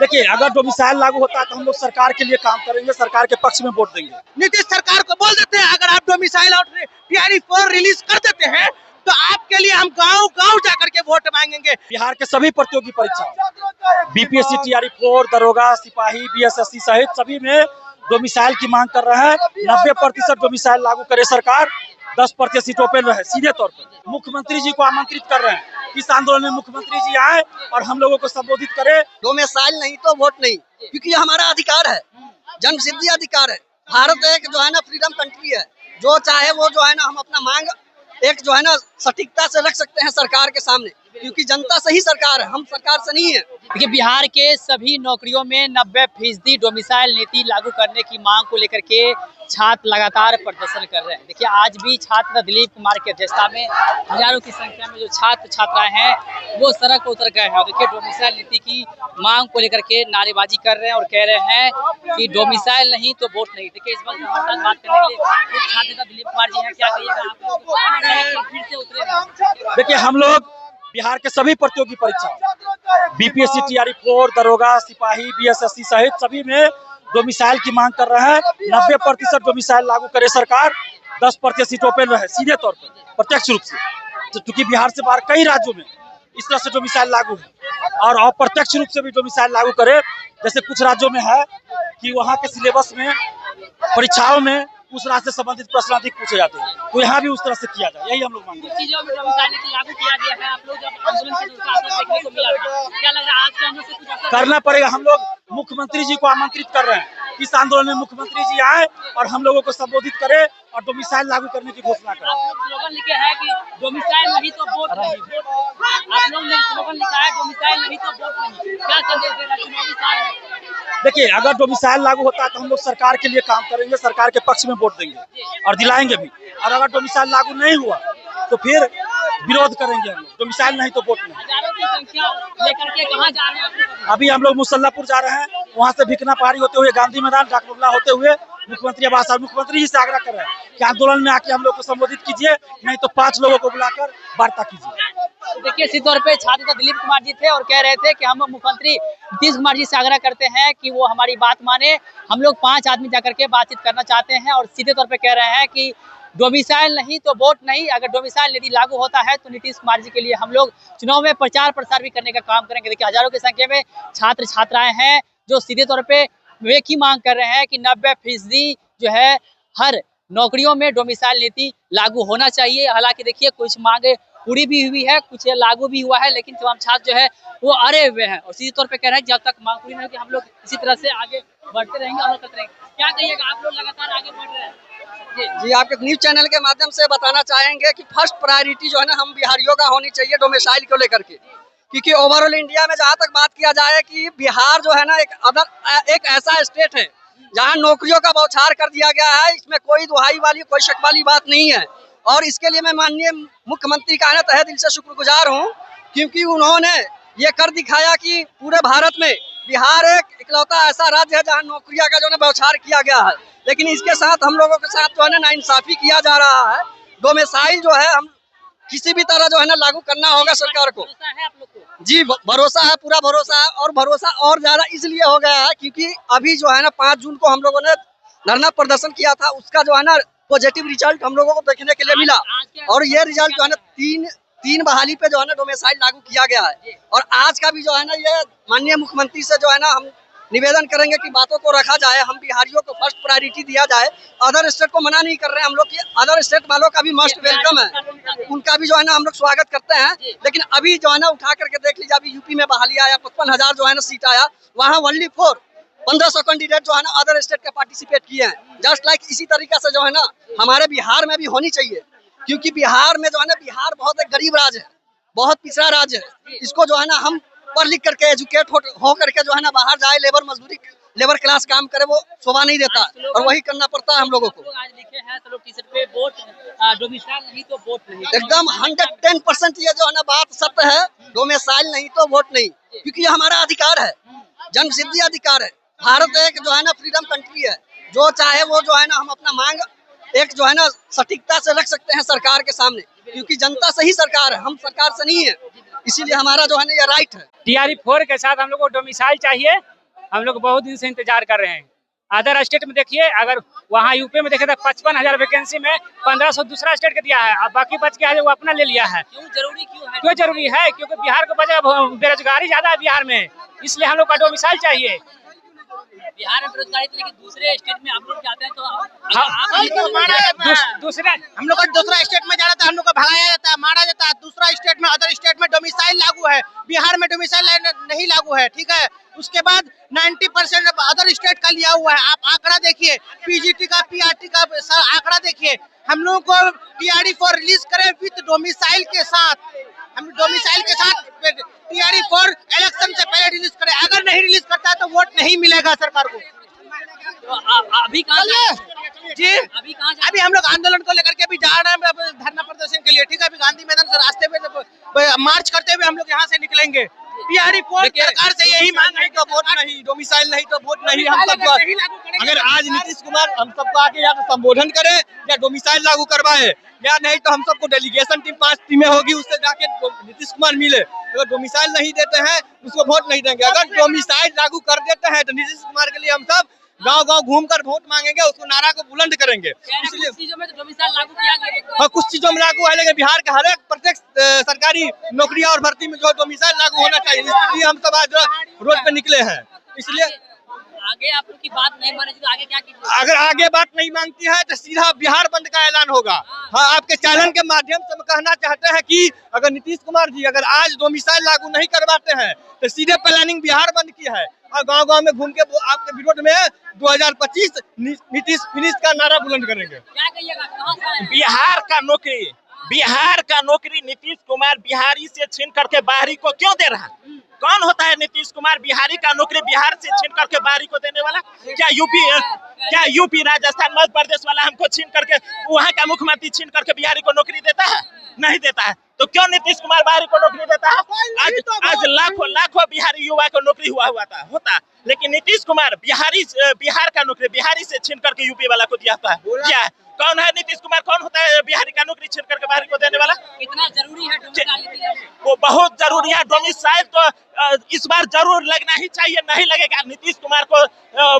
देखिए, अगर डोमिसाइल लागू होता है तो हम लोग सरकार के लिए काम करेंगे, सरकार के पक्ष में वोट देंगे। नीतीश सरकार को बोल देते हैं अगर आप डोमिसाइल और TRE4 रिलीज कर देते हैं तो आपके लिए हम गांव गांव जाकर के वोट मांगेंगे। बिहार के सभी प्रतियोगी परीक्षा बीपीएससी, TRE4, दरोगा, सिपाही, BSSC सहित सभी में डोमिसाइल की मांग कर रहे हैं। 90% डोमिसाइल लागू करे सरकार, 10% सीट ओपन रहे। सीधे तौर पर मुख्यमंत्री जी को आमंत्रित कर रहे हैं इस आंदोलन में मुख्यमंत्री जी आए और हम लोगों को संबोधित करें। डोमिसाइल नहीं तो वोट नहीं, क्योंकि ये हमारा अधिकार है, जन्मसिद्ध अधिकार है। भारत एक जो है ना फ्रीडम कंट्री है, जो चाहे वो जो है ना हम अपना मांग एक जो है ना सटीकता से रख सकते हैं सरकार के सामने, क्योंकि जनता से ही सरकार है, हम सरकार से नहीं है। देखिए, बिहार के सभी नौकरियों में 90% डोमिसाइल नीति लागू करने की मांग को लेकर के छात्र लगातार प्रदर्शन कर रहे हैं। देखिए, आज भी छात्र दिलीप कुमार की अध्यक्षता में हजारों की संख्या में जो छात्र छात्राएं हैं वो सड़क पर उतर गए हैं और देखिए डोमिसाइल नीति की मांग को लेकर के नारेबाजी कर रहे हैं और कह रहे हैं कि डोमिसाइल नहीं तो वोट नहीं। देखिए, इस वक्त हमारे साथ बात करने के लिए कुछ छात्र नेता दिलीप कुमार जी हैं। क्या कहिएगा आप लोग फिर से उतरे? देखिए, हम लोग बिहार के सभी प्रतियोगी परीक्षा बीपीएससी, TRE4, दरोगा, सिपाही, BSSC सहित सभी में डोमिसाइल की मांग कर रहे हैं। 90% डोमिसाइल लागू करे सरकार, 10% सीट ओपन रहे। सीधे तौर पर प्रत्यक्ष रूप से, क्योंकि बिहार से बाहर कई राज्यों में इस तरह से डोमिसाइल लागू है और अप्रत्यक्ष रूप से भी डोमिसाइल लागू करे। जैसे कुछ राज्यों में है कि वहाँ के सिलेबस में परीक्षाओं में उस राज्य से संबंधित प्रश्न अधिक पूछे जाते हैं, तो यहाँ भी उस तरह से किया जाए, यही हम लोग मांगते हैं। चीजों में डोमिसाइल नीति लागू किया गया है, आप लोग जब आंदोलन के उसका असर देखने को मिला था, क्या लग रहा है आज के आंदोलन से कुछ असर करना पड़ेगा। हम लोग मुख्यमंत्री जी को आमंत्रित कर रहे हैं इस आंदोलन में मुख्यमंत्री जी आए और हम लोगों को संबोधित करें और डोमिसाइल लागू करने की घोषणा करें। आप लोग स्लोगन लिखे हैं कि डोमिसाइल नहीं तो वोट नहीं। आप लोग ने स्लोगन लिखा है डोमिसाइल नहीं तो वोट नहीं, क्या संदेश दे रहा है? चुनावी साल है। देखिए, अगर डोमिसाइल लागू होता है तो हम लोग सरकार के लिए काम करेंगे, सरकार के पक्ष में वोट देंगे और दिलाएंगे भी। और अगर डोमिसाइल लागू नहीं हुआ तो फिर विरोध करेंगे हम लोग। डोमिसाइल नहीं तो वोट नहीं। हजारों की संख्या लेकर के कहाँ जा रहे हैं आप लोग? अभी हम लोग मुसल्लापुर जा रहे हैं, वहाँ से भिकना पहाड़ी होते हुए गांधी मैदान, डाकबंगला होते हुए मुख्यमंत्री आवास और मुख्यमंत्री जी से आग्रह कर रहे हैं कि आंदोलन में आके हम लोग को संबोधित कीजिए, नहीं तो 5 लोगों को बुलाकर वार्ता कीजिए। देखिए, इसी तौर पे छात्र दिलीप कुमार जी थे और कह रहे थे कि हम मुख्यमंत्री नीतीश कुमार जी से आग्रह करते हैं कि वो हमारी बात माने। हम लोग 5 आदमी जाकर के बातचीत करना चाहते हैं और सीधे तौर पे कह रहे हैं कि डोमिसाइल नहीं तो वोट नहीं। अगर डोमिसाइल यदि लागू होता है तो नीतीश कुमार जी के लिए हम लोग चुनाव में प्रचार प्रसार भी करने का काम करेंगे। देखिए, हजारों की संख्या में छात्र छात्राएं हैं जो सीधे तौर पे वे की मांग कर रहे हैं कि 90% जो है हर नौकरियों में डोमिसाइल नीति लागू होना चाहिए। हालांकि देखिए, कुछ मांगे पूरी भी हुई है, कुछ लागू भी हुआ है, लेकिन तमाम छात्र जो है वो अड़े हुए हैं और सीधे तौर पे कह रहे हैं जब तक मांग पूरी नहीं होगी हम लोग इसी तरह से आगे बढ़ते रहेंगे, हम लोग करते रहेंगे। क्या कहिएगा, आप लोग लगातार आगे बढ़ रहे हैं? जी, आपके न्यूज चैनल के माध्यम से बताना चाहेंगे कि फर्स्ट प्रायोरिटी जो है ना हम बिहारियों का होनी चाहिए डोमिसाइल को लेकर के, क्योंकि ओवरऑल इंडिया में जहाँ तक बात किया जाए कि बिहार जो है ना एक ऐसा स्टेट है जहाँ नौकरियों का बौछार कर दिया गया है। इसमें कोई दुहाई वाली कोई शक वाली बात नहीं है और इसके लिए मैं माननीय मुख्यमंत्री का तहे दिल से शुक्रगुजार हूँ, क्योंकि उन्होंने ये कर दिखाया कि पूरे भारत में बिहार एक इकलौता ऐसा राज्य है जहाँ नौकरियों का जो है बौछार किया गया है। लेकिन इसके साथ हम लोगों के साथ जो है ना नाइंसाफी किया जा रहा है। डोमिसाइल जो है हम किसी भी तरह जो है ना लागू करना होगा सरकार को। है आप लोग को? जी, भरोसा है, पूरा भरोसा है और भरोसा और ज्यादा इसलिए हो गया है क्योंकि अभी जो है ना 5 जून को हम लोगों ने धरना प्रदर्शन किया था, उसका जो है ना पॉजिटिव रिजल्ट हम लोगों को देखने के लिए मिला और ये रिजल्ट जो है ना तीन बहाली पे जो है ना डोमिसाइल लागू किया गया है। और आज का भी जो है ना ये माननीय मुख्यमंत्री से जो है ना हम निवेदन करेंगे कि बातों को रखा जाए, हम बिहारियों को फर्स्ट प्रायोरिटी दिया जाए। अदर स्टेट को मना नहीं कर रहे हैं हम लोग कि अदर स्टेट वालों का भी मस्ट वेलकम है, उनका भी जो है ना हम लोग स्वागत करते हैं। लेकिन अभी जो है ना उठा करके देख लीजिए, अभी यूपी में बहाली आया, 55,000 जो है ना सीट आया, वहाँ ओनली 1500 कैंडिडेट जो है ना अदर स्टेट के पार्टिसिपेट किए हैं। जस्ट लाइक इसी तरीके से जो है ना हमारे बिहार में भी होनी चाहिए, क्योंकि बिहार में जो है ना बिहार बहुत एक गरीब राज्य है, बहुत पिछड़ा राज्य है। इसको जो है ना हम पढ़ लिख करके एजुकेट हो करके जो है ना बाहर जाए, लेबर क्लास काम करे, वो शोभा नहीं देता और वही करना पड़ता है हम लोगों को। आज लिखे हैं सब लोग टी-शर्ट पे वोट डोमिसाइल नहीं तो वोट नहीं। एकदम 110% ये जो है ना बात सत्य है, डोमिसाइल नहीं तो वोट नहीं, क्योंकि ये हमारा अधिकार है, जन्मसिद्ध अधिकार है। भारत एक जो है ना फ्रीडम कंट्री है, जो चाहे वो जो है ना हम अपना मांग एक जो है ना सटीकता से रख सकते हैं सरकार के सामने, क्योंकि जनता से ही सरकार है, हम सरकार से नहीं है। इसीलिए हमारा जो है ना ये राइट है। TRE4 के साथ हम लोग को डोमिसाइल चाहिए हम लोग बहुत दिन से इंतजार कर रहे हैं। अदर स्टेट में देखिए, अगर वहाँ यूपी में देखे तो 55,000 वैकेंसी में 1500 दूसरा स्टेट के दिया है, अब बाकी बच गया है वो अपना ले लिया है। क्यों जरूरी है? क्यों जरूरी है? क्योंकि बिहार को वजह बेरोजगारी ज्यादा है बिहार में, इसलिए हम लोग का डोमिसाइल चाहिए। बिहार में बेरोजगारी, लेकिन दूसरे स्टेट में आप लोग जाते हैं तो दूसरे हम लोग का दूसरा स्टेट में जाना था, हम लोग को भगाया जाता है, मारा जाता है। दूसरा स्टेट में, अदर स्टेट में डोमिसाइल लागू है, बिहार में डोमिसाइल नहीं लागू है, ठीक है। उसके बाद 90% अदर स्टेट का लिया हुआ है। आप आंकड़ा देखिए, पीजीटी का, पीआरटी का आंकड़ा देखिए। हम लोगों को TRE-4 रिलीज करें विद डोमिसाइल के साथ, हम डोमिसाइल के साथ TRE-4 इलेक्शन से पहले रिलीज करें। अगर नहीं रिलीज करता है तो वोट नहीं मिलेगा सरकार को। तो अभी कहाँ जी, अभी हम लोग आंदोलन को लेकर के भी जा रहे हैं धरना प्रदर्शन के लिए, ठीक है। अभी गांधी मैदान से रास्ते में मार्च करते हुए हम लोग यहाँ से निकलेंगे। TRE-4 सरकार से यही मांग है, वोट नहीं, डोमिसाइल नहीं तो वोट नहीं। हम सब अगर आज नीतीश कुमार हम सबको आके या तो संबोधन करे या डोमिसाइल लागू करवाए, या नहीं तो हम सबको डेलीगेशन टीम 5 टीमें होगी, उससे जाके नीतीश कुमार मिले। अगर डोमिसाइल नहीं देते हैं उसको वोट नहीं देंगे। अगर डोमिसाइल लागू कर देते हैं तो नीतीश कुमार के लिए हम सब गांव-गांव घूमकर वोट मांगेंगे, उसको नारा को बुलंद करेंगे। इसलिए चीजों में तो डोमिसाइल लागू किया गया। हाँ, कुछ चीजों में लागू है, लेकिन बिहार के हर एक प्रत्येक सरकारी नौकरियां और भर्ती में जो डोमिसाइल लागू होना चाहिए, इसलिए हम सब आज रोड पे निकले हैं। इसलिए आगे आप लोग की बात नहीं मानेगी तो आगे क्या कीजिए? अगर आगे बात नहीं मांगती है तो सीधा बिहार बंद का ऐलान होगा। हाँ, आपके चैनल के माध्यम से हम कहना चाहते हैं कि अगर नीतीश कुमार जी अगर आज डोमिसाइल लागू नहीं करवाते हैं तो सीधे प्लानिंग बिहार बंद की है, और गांव-गांव में घूम के आपके विरोध में 2025 नीतीश फिनिश का नारा बुलंद करेंगे। क्या कहिएगा, कहाँ से आए? बिहार का नौकरी नीतीश कुमार बिहारी से छीन करके बाहरी को क्यों दे रहा है? कौन होता है नीतीश कुमार बिहारी का नौकरी बिहार से छीन करके बाहरी को देने वाला? क्या यूपी राजस्थान मध्य प्रदेश वाला हमको छीन करके, वहाँ का मुख्यमंत्री छीन करके बिहारी को नौकरी देता है? नहीं देता है। तो क्यों नीतीश कुमार बाहरी को नौकरी देता है? आज लाखों बिहारी युवा को नौकरी होता, लेकिन नीतीश कुमार बिहार का नौकरी बिहारी से छीन करके यूपी वाला को दिया है। कौन है नीतीश कुमार? कौन होता है बिहारी का नौकरी छीन करके बाहरी को देने वाला? इतना जरूरी है डोमिसाइल? वो बहुत जरूरी है। डोमिसाइल तो इस बार जरूर लगना ही चाहिए। नहीं लगेगा नीतीश कुमार को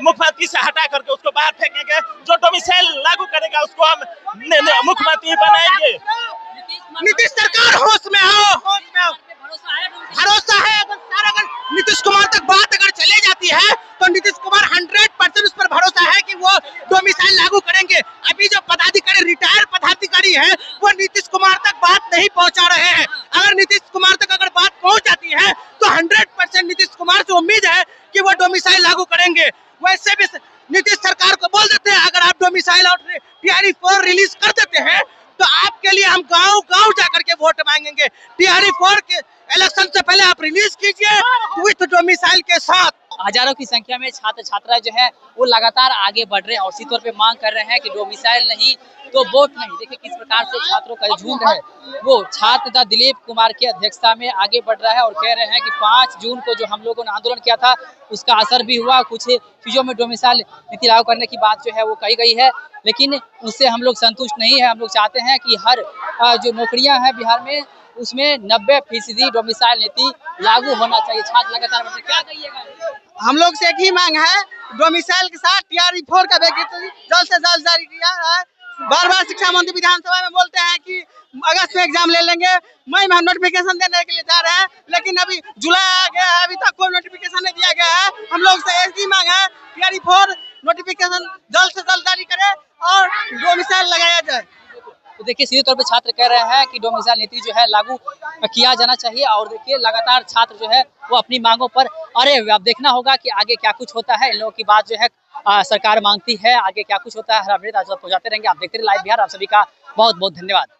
मुख्यमंत्री से हटा करके उसको बाहर फेंकेंगे। जो डोमिसाइल लागू करेगा उसको हम मुख्यमंत्री बनाएंगे। नीतीश सरकार होश में आओ, होश में आओ। भरोसा है अगर नीतीश कुमार तक बात अगर चले जाती है तो नीतीश कुमार 100% उस पर भरोसा है कि वो डोमिसाइल लागू करेंगे। अभी जो पदाधिकारी, रिटायर्ड पदाधिकारी है, वो नीतीश कुमार तक बात नहीं पहुंचा रहे हैं। अगर नीतीश कुमार तक अगर बात पहुंच जाती है तो 100% नीतीश कुमार से उम्मीद है कि वो डोमिसाइल लागू करेंगे। वैसे भी नीतीश सरकार को बोल देते हैं, अगर आप डोमिसाइल और TRE-4 रिलीज कर देते हैं तो आपके लिए हम गांव-गांव जाकर के वोट मांगेंगे। TRE-4 के इलेक्शन से पहले आप रिलीज कीजिए विद डोमिसाइल के साथ। हजारों की संख्या में छात्र छात्रा जो है वो लगातार आगे बढ़ रहे हैं और इसी तौर पे मांग कर रहे हैं कि डोमिसाइल नहीं तो वोट नहीं। देखिए किस प्रकार से छात्रों का झुंड है वो छात्र नेता दिलीप कुमार की अध्यक्षता में आगे बढ़ रहा है और कह रहे हैं कि 5 जून को जो हम लोगों ने आंदोलन किया था उसका असर भी हुआ। कुछ चीजों में डोमिसाइल नीति लागू करने की बात जो है वो कही गई है, लेकिन उससे हम लोग संतुष्ट नहीं है। हम लोग चाहते हैं कि हर जो नौकरियां हैं बिहार में उसमें 90% डोमिसाइल नीति लागू होना चाहिए। छात्र लगातार बढ़ रहे हैं, क्या कहिएगा? हम लोग से एक ही मांग है, डोमिसाइल के साथ TRE-4 का वैकेंसी जल्द से जल्द जारी किया है। बार-बार शिक्षा मंत्री विधानसभा में बोलते हैं कि अगस्त में एग्जाम ले लेंगे, मई में हम नोटिफिकेशन देने के लिए जा रहे हैं, लेकिन अभी जुलाई आ गया है, अभी तक कोई नोटिफिकेशन नहीं दिया गया है। हम लोग से एक ही मांग है, TRE-4 नोटिफिकेशन जल्द से जल्द जारी करे और डोमिसाइल लगाया जाए। तो देखिए सीधे तौर पे छात्र कह रहे हैं कि डोमिसाइल नीति जो है लागू किया जाना चाहिए और देखिए लगातार छात्र जो है वो अपनी मांगों पर अरे अब देखना होगा कि आगे क्या कुछ होता है। इन लोगों की बात जो है सरकार मांगती है, आगे क्या कुछ होता है हर अपडेट आज पहुंचाते रहेंगे। आप देखते रहिए लाइव बिहार। आप सभी का बहुत बहुत धन्यवाद।